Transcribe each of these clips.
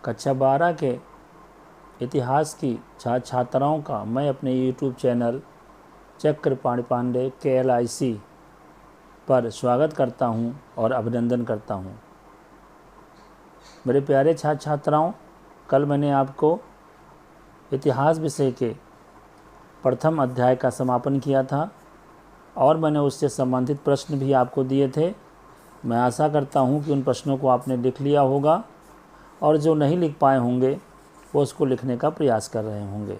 कक्षा 12 के इतिहास की छात्राओं का मैं अपने YouTube चैनल चक्र पांडे KLIC पर स्वागत करता हूं और अभिनंदन करता हूं। मेरे प्यारे छात्राओं, कल मैंने आपको इतिहास विषय के प्रथम अध्याय का समापन किया था और मैंने उससे संबंधित प्रश्न भी आपको दिए थे। मैं आशा करता हूं कि उन प्रश्नों को आपने लिख लिया होगा और जो नहीं लिख पाए होंगे वो उसको लिखने का प्रयास कर रहे होंगे।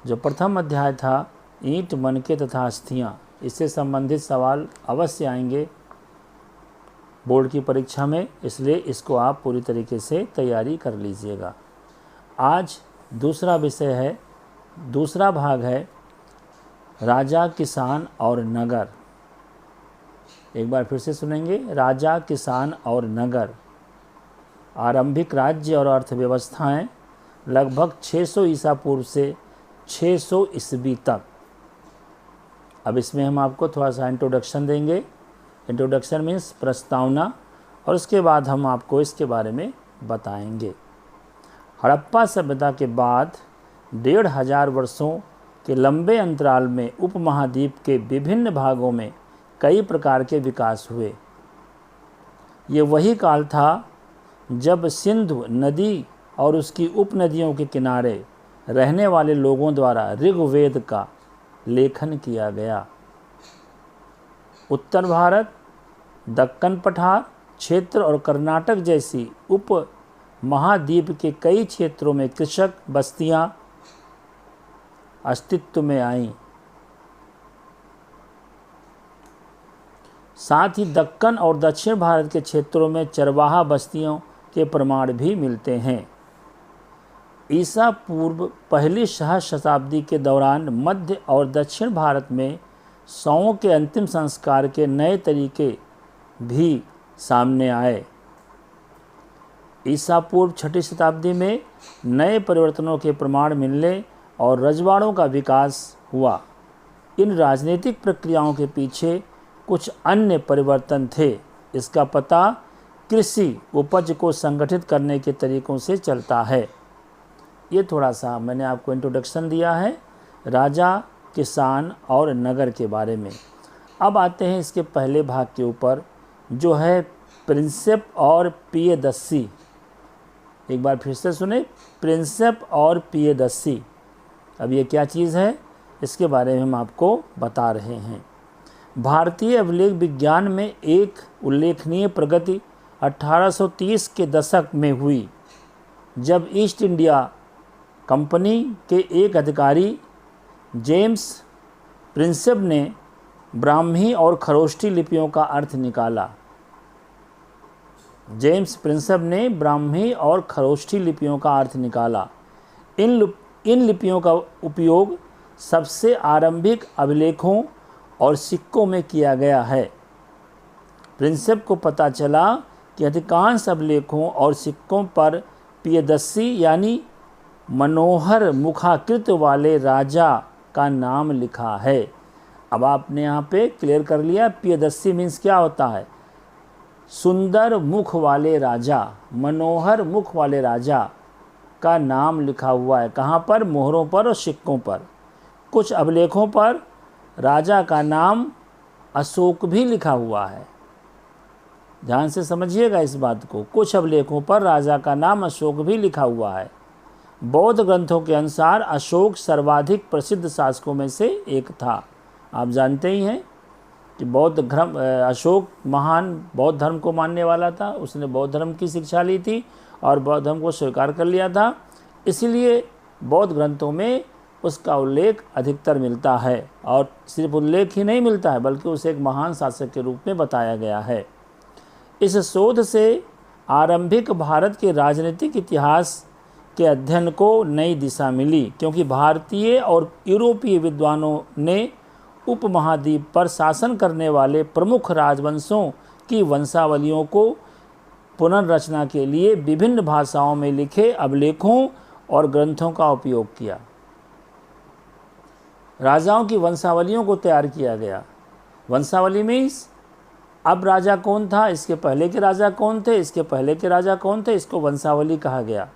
जो प्रथम अध्याय था ईंट, मनके तथा अस्थियाँ, इससे संबंधित सवाल अवश्य आएंगे बोर्ड की परीक्षा में, इसलिए इसको आप पूरी तरीके से तैयारी कर लीजिएगा। आज दूसरा विषय है, दूसरा भाग है राजा, किसान और नगर। एक बार फिर से सुनेंगे, राजा, किसान और नगर। आरंभिक राज्य और अर्थव्यवस्थाएं लगभग 600 ईसा पूर्व से 600 ईस्वी तक। अब इसमें हम आपको थोड़ा सा इंट्रोडक्शन देंगे। इंट्रोडक्शन मीन्स प्रस्तावना, और उसके बाद हम आपको इसके बारे में बताएंगे। हड़प्पा सभ्यता के बाद 1500 वर्षों के लंबे अंतराल में उपमहाद्वीप के विभिन्न भागों में कई प्रकार के विकास हुए। ये वही काल था जब सिंधु नदी और उसकी उपनदियों के किनारे रहने वाले लोगों द्वारा ऋग्वेद का लेखन किया गया। उत्तर भारत, दक्कन पठार क्षेत्र और कर्नाटक जैसी उप महाद्वीप के कई क्षेत्रों में कृषक बस्तियां अस्तित्व में आईं। साथ ही दक्कन और दक्षिण भारत के क्षेत्रों में चरवाहा बस्तियों के प्रमाण भी मिलते हैं। ईसा पूर्व पहली सहस्त्र शताब्दी के दौरान मध्य और दक्षिण भारत में शवों के अंतिम संस्कार के नए तरीके भी सामने आए। ईसा पूर्व छठी शताब्दी में नए परिवर्तनों के प्रमाण मिलने और रजवाड़ों का विकास हुआ। इन राजनीतिक प्रक्रियाओं के पीछे कुछ अन्य परिवर्तन थे। इसका पता कृषि उपज को संगठित करने के तरीकों से चलता है। ये थोड़ा सा मैंने आपको इंट्रोडक्शन दिया है राजा, किसान और नगर के बारे में। अब आते हैं इसके पहले भाग के ऊपर, जो है प्रिंसेप और पियदस्सी। एक बार फिर से सुने, प्रिंसेप और पियदस्सी। अब ये क्या चीज़ है, इसके बारे में हम आपको बता रहे हैं। भारतीय अभिलेख विज्ञान में एक उल्लेखनीय प्रगति 1830 के दशक में हुई, जब ईस्ट इंडिया कंपनी के एक अधिकारी जेम्स प्रिंसेप ने ब्राह्मी और खरोष्ठी लिपियों का अर्थ निकाला। जेम्स प्रिंसेप ने ब्राह्मी और खरोष्ठी लिपियों का अर्थ निकाला। इन लिपियों का उपयोग सबसे आरंभिक अभिलेखों और सिक्कों में किया गया है। प्रिंसेप को पता चला कि अधिकांश अभिलेखों और सिक्कों पर पियदस्सी यानी मनोहर मुखाकृत वाले राजा का नाम लिखा है। अब आपने यहाँ पे क्लियर कर लिया, पियदस्सी मीन्स क्या होता है, सुंदर मुख वाले राजा, मनोहर मुख वाले राजा का नाम लिखा हुआ है। कहाँ पर? मोहरों पर और सिक्कों पर। कुछ अभिलेखों पर राजा का नाम अशोक भी लिखा हुआ है। ध्यान से समझिएगा इस बात को। कुछ अभिलेखों पर राजा का नाम अशोक भी लिखा हुआ है। बौद्ध ग्रंथों के अनुसार अशोक सर्वाधिक प्रसिद्ध शासकों में से एक था। आप जानते ही हैं कि अशोक महान बौद्ध धर्म को मानने वाला था। उसने बौद्ध धर्म की शिक्षा ली थी और बौद्ध धर्म को स्वीकार कर लिया था। इसलिए बौद्ध ग्रंथों में उसका उल्लेख अधिकतर मिलता है, और सिर्फ उल्लेख ही नहीं मिलता है बल्कि उसे एक महान शासक के रूप में बताया गया है। इस शोध से आरंभिक भारत के राजनीतिक इतिहास के अध्ययन को नई दिशा मिली, क्योंकि भारतीय और यूरोपीय विद्वानों ने उपमहाद्वीप पर शासन करने वाले प्रमुख राजवंशों की वंशावलियों को पुनर्रचना के लिए विभिन्न भाषाओं में लिखे अभिलेखों और ग्रंथों का उपयोग किया। राजाओं की वंशावलियों को तैयार किया गया। वंशावली मीन्स अब राजा कौन था, इसके पहले के राजा कौन थे, इसके पहले के राजा कौन थे, इसको वंशावली कहा गया।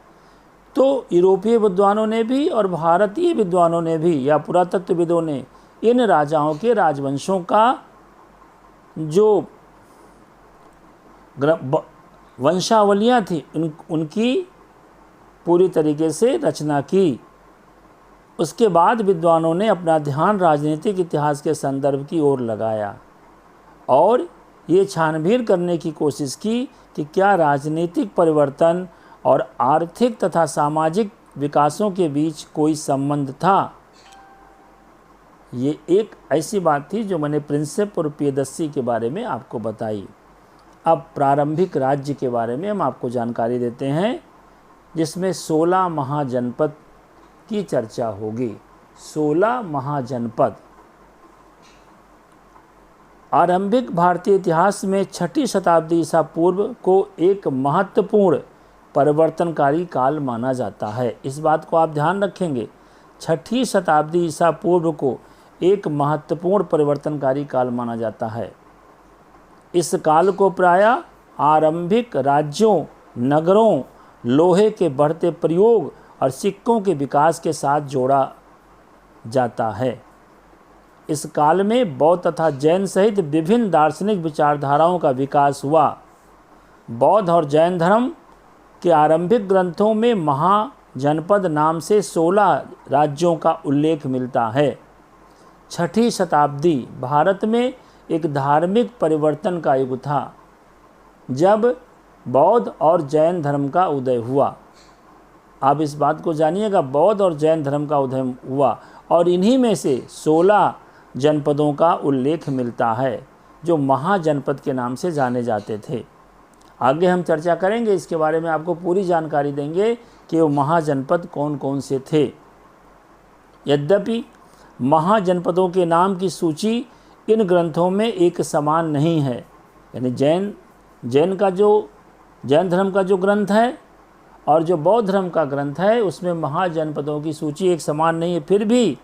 तो यूरोपीय विद्वानों ने भी और भारतीय विद्वानों ने भी या पुरातत्वविदों ने इन राजाओं के राजवंशों का जो वंशावलियाँ थी उनकी पूरी तरीके से रचना की। उसके बाद विद्वानों ने अपना ध्यान राजनीतिक इतिहास के संदर्भ की ओर लगाया और ये छानबीन करने की कोशिश की कि क्या राजनीतिक परिवर्तन और आर्थिक तथा सामाजिक विकासों के बीच कोई संबंध था। ये एक ऐसी बात थी जो मैंने प्रिंसेप और पियदस्सी के बारे में आपको बताई। अब प्रारंभिक राज्य के बारे में हम आपको जानकारी देते हैं, जिसमें 16 महाजनपद की चर्चा होगी। 16 महाजनपद। आरंभिक भारतीय इतिहास में 6ठी शताब्दी ईसा पूर्व को एक महत्वपूर्ण परिवर्तनकारी काल माना जाता है। इस बात को आप ध्यान रखेंगे, 6ठी शताब्दी ईसा पूर्व को एक महत्वपूर्ण परिवर्तनकारी काल माना जाता है। इस काल को प्रायः आरंभिक राज्यों, नगरों, लोहे के बढ़ते प्रयोग और सिक्कों के विकास के साथ जोड़ा जाता है। इस काल में बौद्ध तथा जैन सहित विभिन्न दार्शनिक विचारधाराओं का विकास हुआ। बौद्ध और जैन धर्म के आरंभिक ग्रंथों में महाजनपद नाम से 16 राज्यों का उल्लेख मिलता है। 6ठी शताब्दी भारत में एक धार्मिक परिवर्तन का युग था, जब बौद्ध और जैन धर्म का उदय हुआ। आप इस बात को जानिएगा, बौद्ध और जैन धर्म का उदय हुआ और इन्हीं में से 16 जनपदों का उल्लेख मिलता है जो महाजनपद के नाम से जाने जाते थे। आगे हम चर्चा करेंगे इसके बारे में, आपको पूरी जानकारी देंगे कि वो महाजनपद कौन कौन से थे। यद्यपि महाजनपदों के नाम की सूची इन ग्रंथों में एक समान नहीं है, यानी जैन धर्म का जो ग्रंथ है और जो बौद्ध धर्म का ग्रंथ है उसमें महाजनपदों की सूची एक समान नहीं है। फिर भी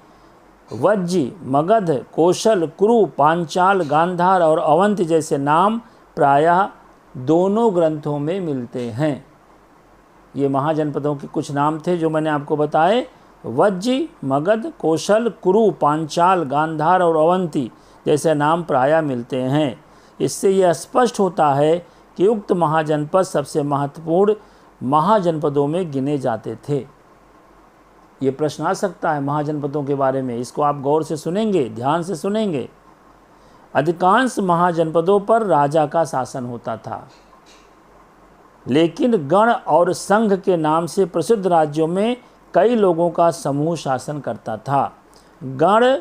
वज्जी, मगध, कौशल, कुरु, पांचाल, गांधार और अवंती जैसे नाम प्रायः दोनों ग्रंथों में मिलते हैं। ये महाजनपदों के कुछ नाम थे जो मैंने आपको बताए। वज्जी, मगध, कौशल, कुरु, पांचाल, गांधार और अवंती जैसे नाम प्रायः मिलते हैं। इससे यह स्पष्ट होता है कि उक्त महाजनपद सबसे महत्वपूर्ण महाजनपदों में गिने जाते थे। ये प्रश्न आ सकता है महाजनपदों के बारे में, इसको आप गौर से सुनेंगे, ध्यान से सुनेंगे। अधिकांश महाजनपदों पर राजा का शासन होता था, लेकिन गण और संघ के नाम से प्रसिद्ध राज्यों में कई लोगों का समूह शासन करता था। गण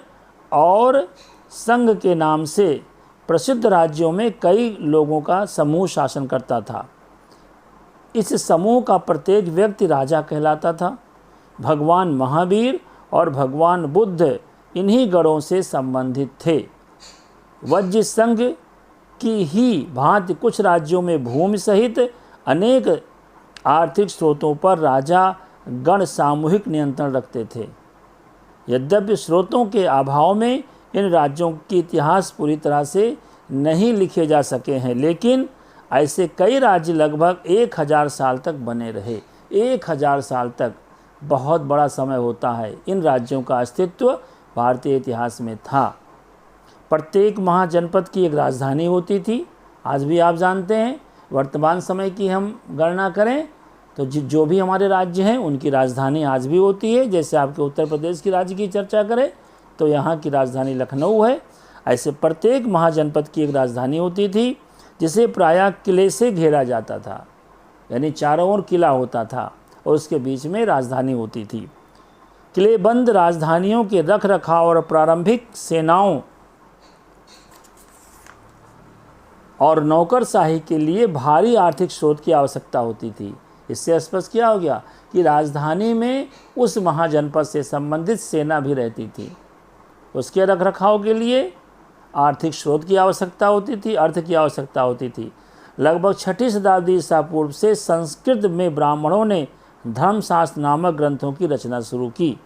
और संघ के नाम से प्रसिद्ध राज्यों में कई लोगों का समूह शासन करता था। इस समूह का प्रत्येक व्यक्ति राजा कहलाता था। भगवान महावीर और भगवान बुद्ध इन्हीं गणों से संबंधित थे। वज्र संघ की ही भांति कुछ राज्यों में भूमि सहित अनेक आर्थिक स्रोतों पर राजा गण सामूहिक नियंत्रण रखते थे। यद्यपि स्रोतों के अभाव में इन राज्यों के इतिहास पूरी तरह से नहीं लिखे जा सके हैं, लेकिन ऐसे कई राज्य लगभग 1000 साल तक बने रहे। 1000 साल तक बहुत बड़ा समय होता है। इन राज्यों का अस्तित्व भारतीय इतिहास में था। प्रत्येक महाजनपद की एक राजधानी होती थी। आज भी आप जानते हैं, वर्तमान समय की हम गणना करें तो जो भी हमारे राज्य हैं उनकी राजधानी आज भी होती है। जैसे आपके उत्तर प्रदेश की राज्य की चर्चा करें तो यहाँ की राजधानी लखनऊ है। ऐसे प्रत्येक महाजनपद की एक राजधानी होती थी, जिसे प्रायः किले से घेरा जाता था, यानी चारों ओर किला होता था और उसके बीच में राजधानी होती थी। किलेबंद राजधानियों के रख रखाव और प्रारंभिक सेनाओं और नौकरशाही के लिए भारी आर्थिक स्रोत की आवश्यकता होती थी। इससे स्पष्ट क्या हो गया कि राजधानी में उस महाजनपद से संबंधित सेना भी रहती थी। उसके रख रखाव के लिए आर्थिक स्रोत की आवश्यकता होती थी, अर्थ की आवश्यकता होती थी। लगभग 6ठी शताब्दी ईसा पूर्व से संस्कृत में ब्राह्मणों ने धर्मशास्त्र नामक ग्रंथों की रचना शुरू की।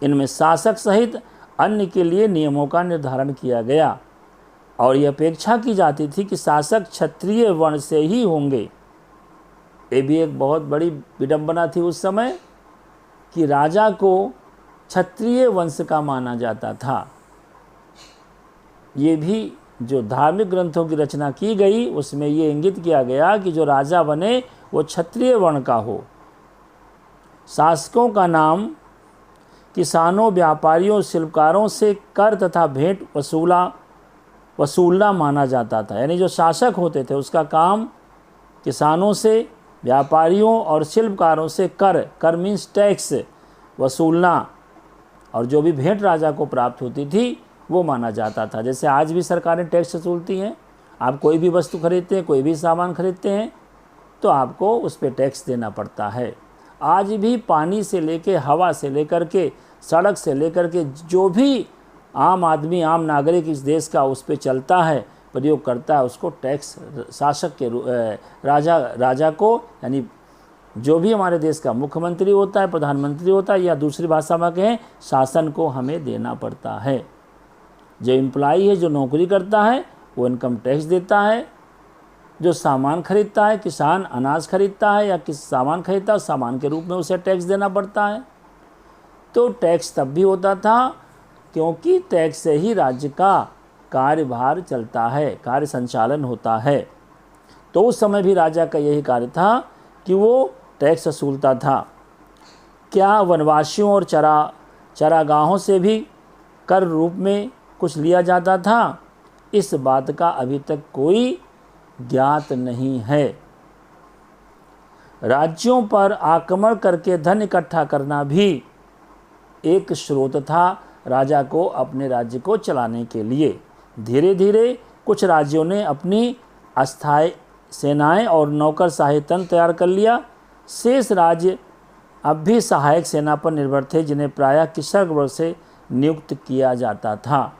इनमें शासक सहित अन्य के लिए नियमों का निर्धारण किया गया। और ये अपेक्षा की जाती थी कि शासक क्षत्रिय वर्ण से ही होंगे। ये भी एक बहुत बड़ी विडंबना थी उस समय कि राजा को क्षत्रिय वंश का माना जाता था। ये भी जो धार्मिक ग्रंथों की रचना की गई उसमें ये इंगित किया गया कि जो राजा बने वो क्षत्रिय वर्ण का हो। शासकों का नाम किसानों, व्यापारियों, शिल्पकारों से कर तथा भेंट वसूलना माना जाता था। यानी जो शासक होते थे उसका काम किसानों से, व्यापारियों और शिल्पकारों से कर मीन्स टैक्स वसूलना, और जो भी भेंट राजा को प्राप्त होती थी वो माना जाता था। जैसे आज भी सरकारें टैक्स वसूलती हैं। आप कोई भी वस्तु खरीदते हैं, कोई भी सामान खरीदते हैं तो आपको उस पर टैक्स देना पड़ता है। आज भी पानी से लेके, हवा से लेकर के, सड़क से लेकर के जो भी आम आदमी, आम नागरिक इस देश का उस पर चलता है, प्रयोग करता है, उसको टैक्स शासक के राजा को, यानी जो भी हमारे देश का मुख्यमंत्री होता है, प्रधानमंत्री होता है, या दूसरी भाषा में कहें शासन को हमें देना पड़ता है। जो एम्प्लॉई है, जो नौकरी करता है, वो इनकम टैक्स देता है। जो सामान खरीदता है, किसान अनाज खरीदता है या किस सामान खरीदता है, सामान के रूप में उसे टैक्स देना पड़ता है। तो टैक्स तब भी होता था क्योंकि टैक्स से ही राज्य का कार्यभार चलता है, कार्य संचालन होता है। तो उस समय भी राजा का यही कार्य था कि वो टैक्स वसूलता था। क्या वनवासियों और चरागाहों से भी कर रूप में कुछ लिया जाता था? इस बात का अभी तक कोई ज्ञात नहीं है। राज्यों पर आक्रमण करके धन इकट्ठा करना भी एक स्रोत था राजा को अपने राज्य को चलाने के लिए। धीरे धीरे कुछ राज्यों ने अपनी अस्थायी सेनाएं और नौकरशाही तंत्र तैयार कर लिया। शेष राज्य अब भी सहायक सेना पर निर्भर थे, जिन्हें प्रायः किशक वर्ग से नियुक्त किया जाता था।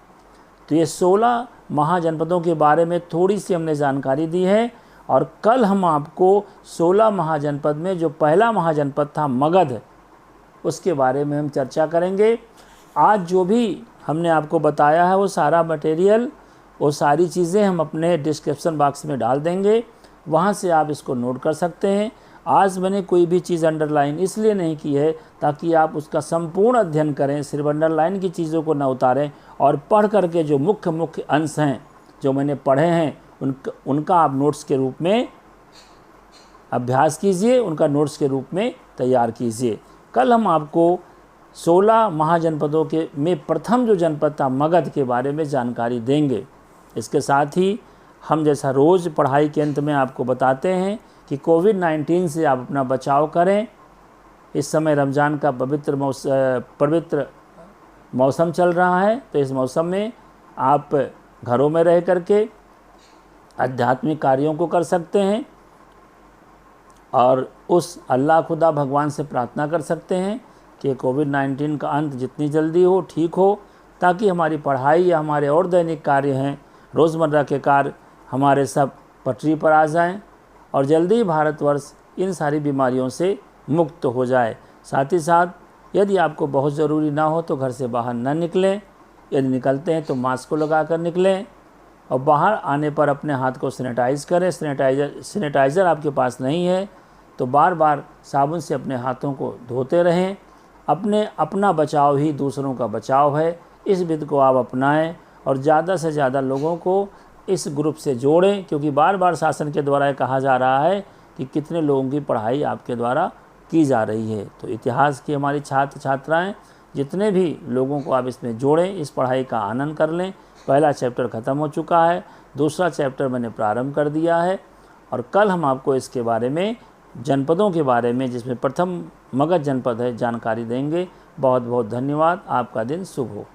तो ये 16 महाजनपदों के बारे में थोड़ी सी हमने जानकारी दी है, और कल हम आपको 16 महाजनपद में जो पहला महाजनपद था मगध, उसके बारे में हम चर्चा करेंगे। आज जो भी हमने आपको बताया है वो सारा मटेरियल, वो सारी चीज़ें हम अपने डिस्क्रिप्शन बॉक्स में डाल देंगे, वहाँ से आप इसको नोट कर सकते हैं। आज मैंने कोई भी चीज़ अंडरलाइन इसलिए नहीं की है ताकि आप उसका संपूर्ण अध्ययन करें, सिर्फ अंडरलाइन की चीज़ों को न उतारें, और पढ़ करके जो मुख्य अंश हैं जो मैंने पढ़े हैं उनका आप नोट्स के रूप में अभ्यास कीजिए, उनका नोट्स के रूप में तैयार कीजिए। कल हम आपको 16 महाजनपदों के में प्रथम जो जनपद था मगध के बारे में जानकारी देंगे। इसके साथ ही हम जैसा रोज़ पढ़ाई के अंत में आपको बताते हैं कि कोविड-19 से आप अपना बचाव करें। इस समय रमज़ान का पवित्र मौसम चल रहा है, तो इस मौसम में आप घरों में रह करके आध्यात्मिक कार्यों को कर सकते हैं और उस अल्लाह खुदा भगवान से प्रार्थना कर सकते हैं कि कोविड-19 का अंत जितनी जल्दी हो, ठीक हो, ताकि हमारी पढ़ाई या हमारे और दैनिक कार्य हैं, रोज़मर्रा के कार्य हमारे सब पटरी पर आ जाएं और जल्दी ही भारतवर्ष इन सारी बीमारियों से मुक्त हो जाए। साथ ही साथ यदि आपको बहुत ज़रूरी ना हो तो घर से बाहर न निकलें, यदि निकलते हैं तो मास्क को लगा कर निकलें, और बाहर आने पर अपने हाथ को सैनिटाइज़ करें। सैनिटाइज़र आपके पास नहीं है तो बार बार साबुन से अपने हाथों को धोते रहें। अपना बचाव ही दूसरों का बचाव है, इस विधि को आप अपनाएं और ज़्यादा से ज़्यादा लोगों को इस ग्रुप से जोड़ें, क्योंकि बार बार शासन के द्वारा कहा जा रहा है कि कितने लोगों की पढ़ाई आपके द्वारा की जा रही है। तो इतिहास की हमारी छात्र छात्राएं जितने भी लोगों को आप इसमें जोड़ें, इस पढ़ाई का आनंद कर लें। पहला चैप्टर ख़त्म हो चुका है, दूसरा चैप्टर मैंने प्रारंभ कर दिया है, और कल हम आपको इसके बारे में, जनपदों के बारे में, जिसमें प्रथम मगध जनपद है, जानकारी देंगे। बहुत बहुत धन्यवाद। आपका दिन शुभ हो।